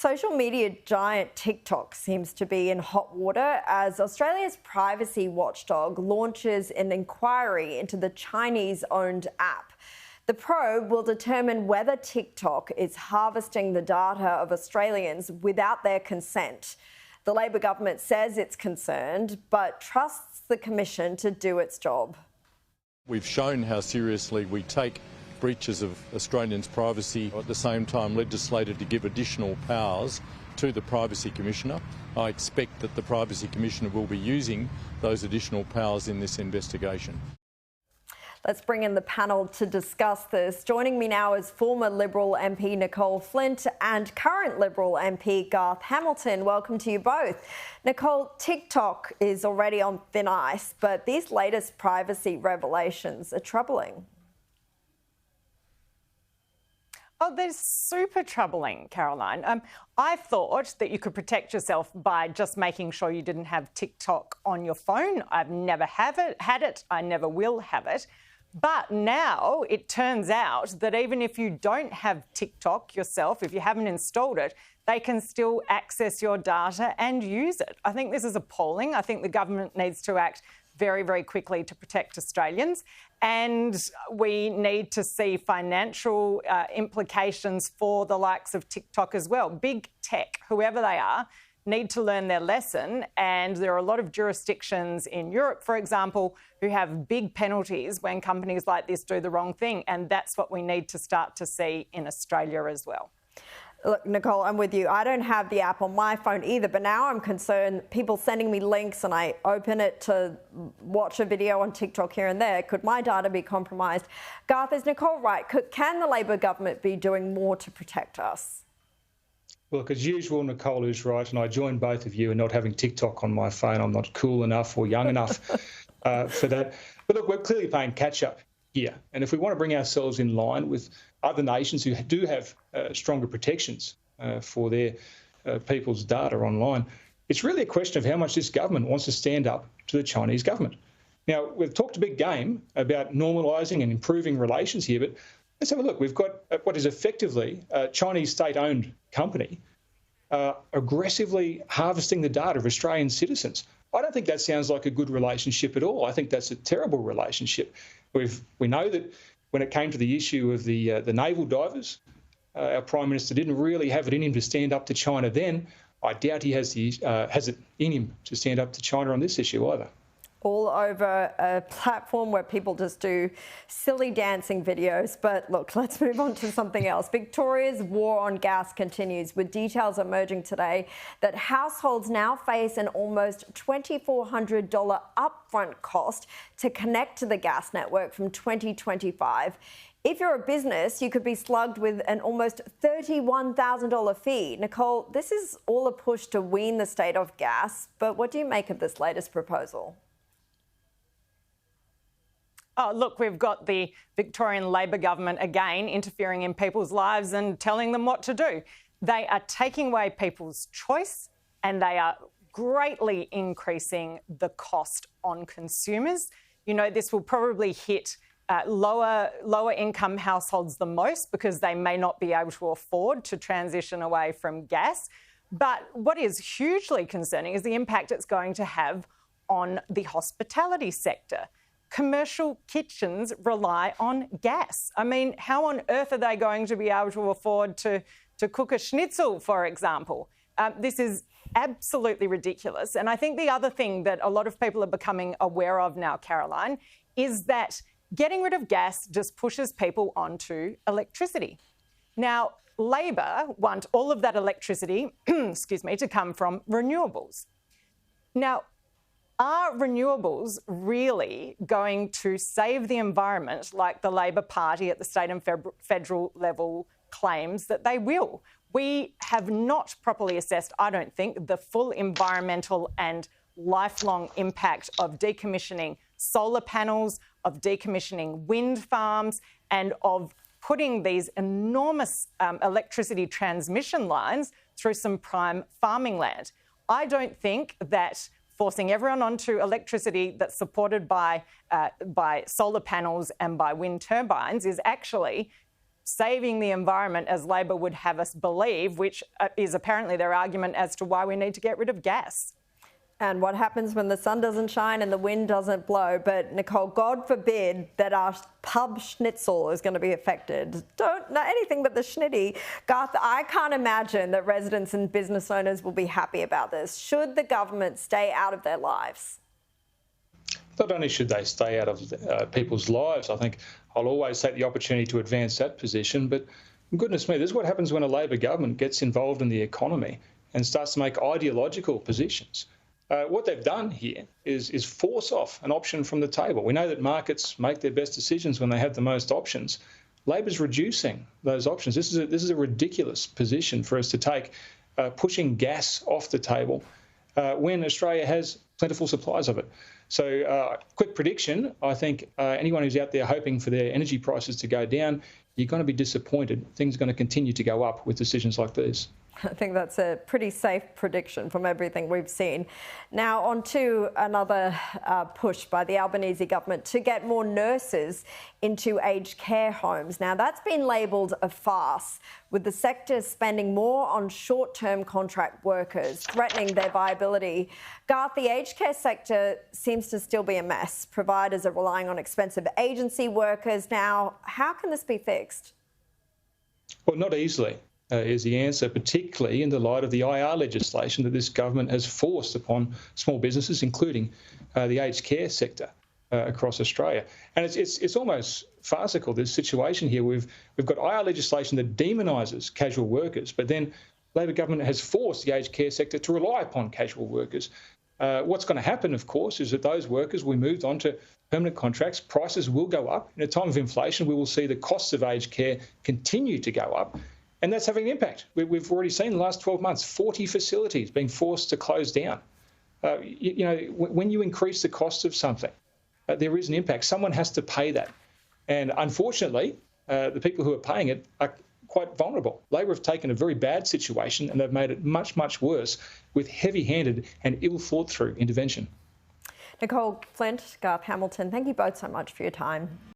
Social media giant TikTok seems to be in hot water as Australia's privacy watchdog launches an inquiry into the Chinese-owned app. The probe will determine whether TikTok is harvesting the data of Australians without their consent. The Labor government says it's concerned, but trusts the Commission to do its job. We've shown how seriously we take breaches of Australians' privacy, at the same time legislated to give additional powers to the Privacy Commissioner. I expect that the Privacy Commissioner will be using those additional powers in this investigation. Let's bring in the panel to discuss this. Joining me now is former Liberal MP Nicole Flint and current Liberal MP Garth Hamilton. Welcome to you both. Nicole, TikTok is already on thin ice, but these latest privacy revelations are troubling. Oh, they're super troubling, Caroline. I thought that you could protect yourself by just making sure you didn't have TikTok on your phone. I've never had it. I never will have it. But now it turns out that even if you don't have TikTok yourself, if you haven't installed it, they can still access your data and use it. I think this is appalling. I think the government needs to act very, very quickly to protect Australians. And we need to see financial implications for the likes of TikTok as well. Big tech, whoever they are, need to learn their lesson. And there are a lot of jurisdictions in Europe, for example, who have big penalties when companies like this do the wrong thing. And that's what we need to start to see in Australia as well. Look, Nicole, I'm with you. I don't have the app on my phone either, but now I'm concerned people sending me links and I open it to watch a video on TikTok here and there. Could my data be compromised? Garth, is Nicole right? Can the Labor government be doing more to protect us? Look, as usual, Nicole is right, and I join both of you in not having TikTok on my phone. I'm not cool enough or young enough for that. But look, we're clearly playing catch-up here. And if we want to bring ourselves in line with other nations who do have stronger protections for their people's data online, it's really a question of how much this government wants to stand up to the Chinese government. Now, we've talked a big game about normalising and improving relations here, but let's have a look. We've got what is effectively a Chinese state-owned company aggressively harvesting the data of Australian citizens. I don't think that sounds like a good relationship at all. I think that's a terrible relationship. We know that when it came to the issue of the naval divers, our Prime Minister didn't really have it in him to stand up to China then. I doubt he has it in him to stand up to China on this issue either. All over a platform where people just do silly dancing videos. But look, let's move on to something else. Victoria's war on gas continues, with details emerging today that households now face an almost $2,400 upfront cost to connect to the gas network from 2025. If you're a business, you could be slugged with an almost $31,000 fee. Nicole, this is all a push to wean the state off gas, but what do you make of this latest proposal? Oh, look, we've got the Victorian Labor government again interfering in people's lives and telling them what to do. They are taking away people's choice and they are greatly increasing the cost on consumers. You know, this will probably hit lower income households the most because they may not be able to afford to transition away from gas. But what is hugely concerning is the impact it's going to have on the hospitality sector. Commercial kitchens rely on gas. I mean, how on earth are they going to be able to afford to cook a schnitzel, for example? This is absolutely ridiculous. And I think the other thing that a lot of people are becoming aware of now, Caroline, is that getting rid of gas just pushes people onto electricity. Now, Labor want all of that electricity, excuse me, to come from renewables. Now, are renewables really going to save the environment like the Labor Party at the state and federal level claims that they will? We have not properly assessed, I don't think, the full environmental and lifelong impact of decommissioning solar panels, of decommissioning wind farms, and of putting these enormous electricity transmission lines through some prime farming land. I don't think that forcing everyone onto electricity that's supported by solar panels and by wind turbines is actually saving the environment as Labor would have us believe, which is apparently their argument as to why we need to get rid of gas. And what happens when the sun doesn't shine and the wind doesn't blow? But Nicole, God forbid that our pub schnitzel is going to be affected. Don't know anything but the schnitty. Garth, I can't imagine that residents and business owners will be happy about this. Should the government stay out of their lives? Not only should they stay out of people's lives, I think I'll always take the opportunity to advance that position. But goodness me, this is what happens when a Labor government gets involved in the economy and starts to make ideological positions. What they've done here is force off an option from the table. We know that markets make their best decisions when they have the most options. Labor's reducing those options. This is a ridiculous position for us to take, pushing gas off the table when Australia has plentiful supplies of it. So, quick prediction, I think anyone who's out there hoping for their energy prices to go down, you're going to be disappointed. Things are going to continue to go up with decisions like these. I think that's a pretty safe prediction from everything we've seen. Now on to another push by the Albanese government to get more nurses into aged care homes. Now that's been labelled a farce, with the sector spending more on short-term contract workers, threatening their viability. Garth, the aged care sector seems to still be a mess. Providers are relying on expensive agency workers. Now, how can this be fixed? Well, not easily. Is the answer, particularly in the light of the IR legislation that this government has forced upon small businesses, including the aged care sector across Australia. And it's almost farcical, this situation here. We've got IR legislation that demonises casual workers, but then Labor government has forced the aged care sector to rely upon casual workers. What's going to happen, of course, is that those workers will be moved on to permanent contracts. Prices will go up. In a time of inflation, we will see the costs of aged care continue to go up. And that's having an impact. We've already seen in the last 12 months, 40 facilities being forced to close down. When you increase the cost of something, there is an impact. Someone has to pay that. And unfortunately, the people who are paying it are quite vulnerable. Labor have taken a very bad situation and they've made it much, much worse with heavy-handed and ill-thought-through intervention. Nicole, Flint, Garth Hamilton, thank you both so much for your time.